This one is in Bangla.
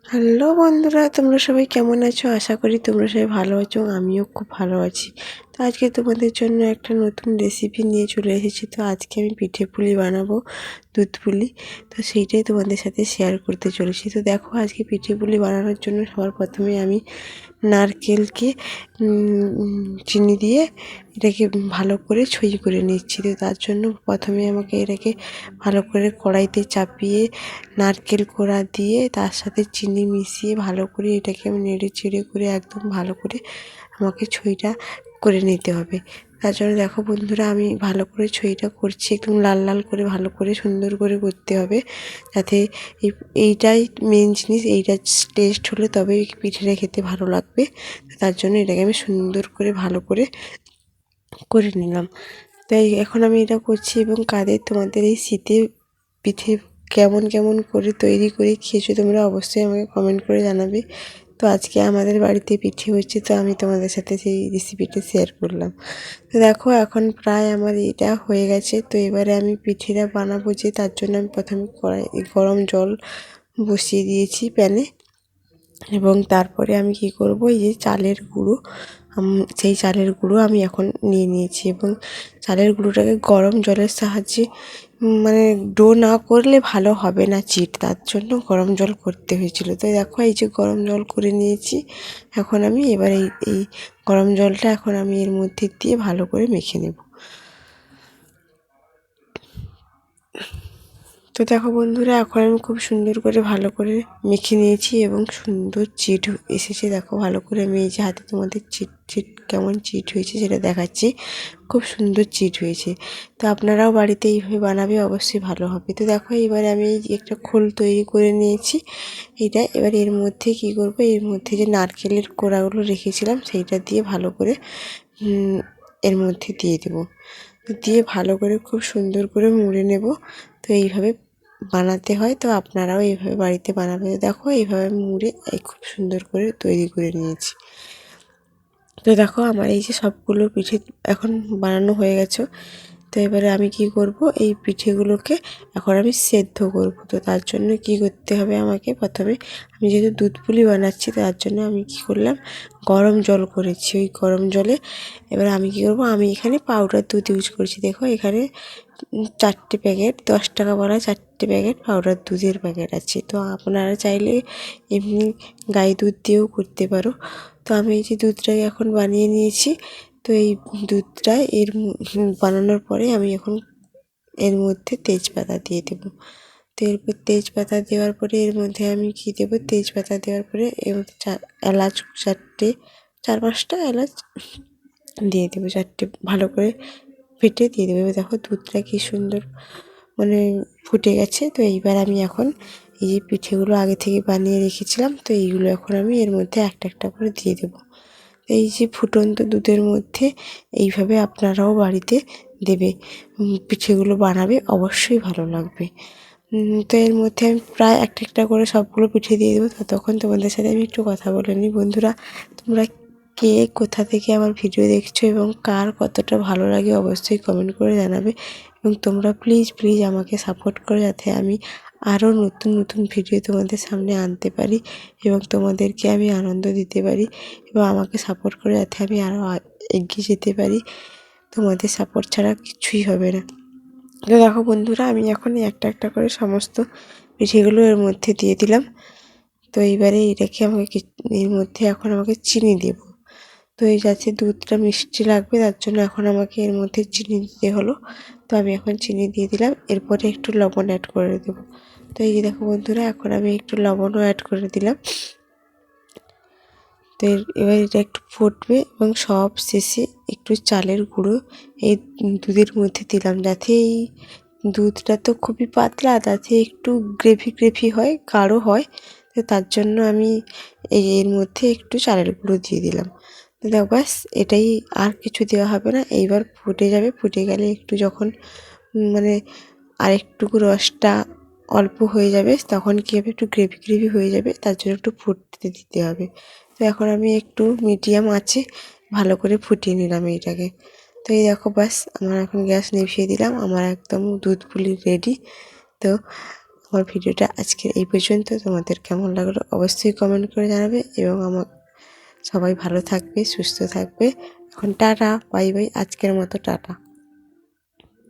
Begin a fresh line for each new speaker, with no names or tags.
হ্যালো বন্ধুরা, তোমরা সবাই কেমন আছো? আশা করি তোমরা সবাই ভালো আছো। আমিও খুব ভালো আছি। তো আজকে তোমাদের জন্য একটা নতুন রেসিপি নিয়ে চলে এসেছি। তো আজকে আমি পিঠে পুলি বানাবো, দুধ পুলি। তো সেইটাই তোমাদের সাথে শেয়ার করতে চলেছি। তো দেখো, আজকে পিঠে পুলি বানানোর জন্য সবার প্রথমে আমি নারকেলকে চিনি দিয়ে এটাকে ভালো করে ছই করে নিচ্ছি। তো তার জন্য প্রথমে আমাকে এটাকে ভালো করে কড়াইতে চাপিয়ে নারকেল কোড়া দিয়ে তার সাথে চিনি মিশিয়ে ভালো করে এটাকে আমি নেড়ে চেড়ে করে একদম ভালো করে আমাকে ছইটা করে নিতে হবে। তার জন্য দেখো বন্ধুরা, আমি ভালো করে ছইটা করছি, একদম লাল লাল করে ভালো করে সুন্দর করে করতে হবে, যাতে এইটাই মেন জিনিস। এইটা টেস্ট হলে তবে পিঠেটা খেতে ভালো লাগবে। তার জন্য এটাকে আমি সুন্দর করে ভালো করে করে নিলাম। তাই এখন আমি এটা করছি। এবং কাদের তোমাদের এই শীতে পিঠে কেমন কেমন করে তৈরি করে খেয়েছো তোমরা অবশ্যই আমাকে কমেন্ট করে জানাবে। তো আজকে আমাদের বাড়িতে পিঠে হচ্ছে, তো আমি তোমাদের সাথে সেই রেসিপিটা শেয়ার করলাম। তো দেখো, এখন প্রায় আমার এটা হয়ে গেছে। তো এবারে আমি পিঠেটা বানাবো, যে তার জন্য আমি প্রথমে গরম জল বসিয়ে দিয়েছি প্যানে। এবং তারপরে আমি কি করব, এই যে চালের গুঁড়ো, সেই চালের গুঁড়ো আমি এখন নিয়ে নিয়েছি। এবং চালের গুঁড়োটাকে গরম জলের সাহায্যে মানে ডো না করলে ভালো হবে না চিট, তার জন্য গরম জল করতে হয়েছিল। তো দেখো, এই যে গরম জল করে নিয়েছি। এখন আমি এবার এই গরম জলটা এখন আমি এর মধ্যে দিয়ে ভালো করে মেখে নেব। তো দেখো বন্ধুরা, এখন আমি খুব সুন্দর করে ভালো করে মেখে নিয়েছি এবং সুন্দর চিট এসেছে। দেখো ভালো করে আমি এই যে হাতে তোমাদের চিট কেমন চিট হয়েছে সেটা দেখাচ্ছি। খুব সুন্দর চিট হয়েছে। তো আপনারাও বাড়িতে এইভাবে বানাবে, অবশ্যই ভালো হবে। তো দেখো, এবারে আমি এই যে একটা খোল তৈরি করে নিয়েছি এইটা। এবার এর মধ্যে কি করব, এর মধ্যে যে নারকেলের কোড়াগুলো রেখেছিলাম সেইটা দিয়ে ভালো করে এর মধ্যে দিয়ে দেবো। দিয়ে ভালো করে খুব সুন্দর করে মুড়ে নেব। তো এইভাবে বানাতে হয়। তো আপনারাও এইভাবে বাড়িতে বানাবে। দেখো, এইভাবে মুড়ে খুব সুন্দর করে তৈরি করে নিয়েছি। তো দেখো, আমার এই যে সবগুলো পিঠে এখন বানানো হয়ে গেছে। তো এবারে আমি কি করব, এই পিঠেগুলোকে এখন আমি সেদ্ধ করব। তো তার জন্য কি করতে হবে, আমাকে প্রথমে আমি যেহেতু দুধ পুলি বানাচ্ছি, তার জন্য আমি কি করলাম, গরম জল করেছি। ওই গরম জলে এবার আমি কি করব, আমি এখানে পাউডার দুধ ইউজ করছি। দেখো এখানে 4টে প্যাকেট, 10 টাকা বলা 4টে প্যাকেট পাউডার দুধের প্যাকেট আছে। তো আপনারা চাইলে এমনি গাই দুধ দিয়েও করতে পারো। তো আমি এই যে দুধটাকে এখন বানিয়ে নিয়েছি। তো এই দুধটা বানানোর পরে আমি এখন এর মধ্যে তেজপাতা দিয়ে দেবো। তো এরপর তেজপাতা দেওয়ার পরে এর মধ্যে আমি কী দেবো, তেজপাতা দেওয়ার পরে এর মধ্যে এলাচ 4-5টা এলাচ দিয়ে দেবো। 4টে ভালো করে ফেটে দিয়ে দেবো। এবার দেখো দুধটা কী সুন্দর মানে ফুটে গেছে। তো এইবার আমি এখন এই যে পিঠেগুলো আগে থেকে বানিয়ে রেখেছিলাম, তো এইগুলো এখন আমি এর মধ্যে একটা একটা করে দিয়ে দেবো। এই যে ফুটন্ত দুধের মধ্যে এইভাবে আপনারাও বাড়িতে দেবে, পিঠেগুলো বানাবে, অবশ্যই ভালো লাগবে। তো এর মধ্যে আমি প্রায় একটা একটা করে সবগুলো পিঠে দিয়ে দেবো। ততক্ষণ তোমাদের সাথে আমি একটু কথা বলে নিই। বন্ধুরা, তোমরা কে কোথা থেকে আমার ভিডিও দেখছো এবং কার কতটা ভালো লাগে অবশ্যই কমেন্ট করে জানাবে। এবং তোমরা প্লিজ প্লিজ আমাকে সাপোর্ট করো, যাতে আমি আরও নতুন নতুন ভিডিও তোমাদের সামনে আনতে পারি এবং তোমাদেরকে আমি আনন্দ দিতে পারি, এবং আমাকে সাপোর্ট করে যাতে আমি আরও এগিয়ে যেতে পারি। তোমাদের সাপোর্ট ছাড়া কিছুই হবে না। তো দেখো বন্ধুরা, আমি এখন একটা একটা করে সমস্ত পিঠেগুলো এর মধ্যে দিয়ে দিলাম। তো এইবারে এটাকে আমাকে এর মধ্যে এখন আমাকে চিনি দেব। তো এই যাতে দুধটা মিষ্টি লাগবে, তার জন্য এখন আমাকে এর মধ্যে চিনি দিতে হলো। তো আমি এখন চিনি দিয়ে দিলাম। এরপরে একটু লবণ অ্যাড করে দেবো। তো এই যে দেখো বন্ধুরা, এখন আমি একটু লবণও অ্যাড করে দিলাম। তো এবার এটা একটু ফুটবে এবং সব শেষে একটু চালের গুঁড়ো এই দুধের মধ্যে দিলাম, যাতে এই দুধটা তো খুবই পাতলা, তাতে একটু গ্রেভি গ্রেভি হয়, গাঢ় হয়। তো তার জন্য আমি এর মধ্যে একটু চালের গুঁড়ো দিয়ে দিলাম। তো দেখো ব্যাস, এটাই, আর কিছু দেওয়া হবে না। এইবার ফুটে যাবে। ফুটে গেলে একটু যখন মানে আরেকটুকু রসটা অল্প হয়ে যাবে, তখন কী হবে, একটু গ্রেভি গ্রেভি হয়ে যাবে, তার জন্য একটু ফুটতে দিতে হবে। তো এখন আমি একটু মিডিয়াম আঁচে ভালো করে ফুটিয়ে নিলাম এইটাকে। তো এই দেখো ব্যাস, আমার এখন গ্যাস নিভিয়ে দিলাম। আমার একদম দুধ পুলি রেডি। তো আমার ভিডিওটা আজকের এই পর্যন্ত। তোমাদের কেমন লাগলো অবশ্যই কমেন্ট করে জানাবে এবং আমার সবাই ভালো থাকবে, সুস্থ থাকবে। এখন টাটা, বাই বাই, আজকের মতো টাটা।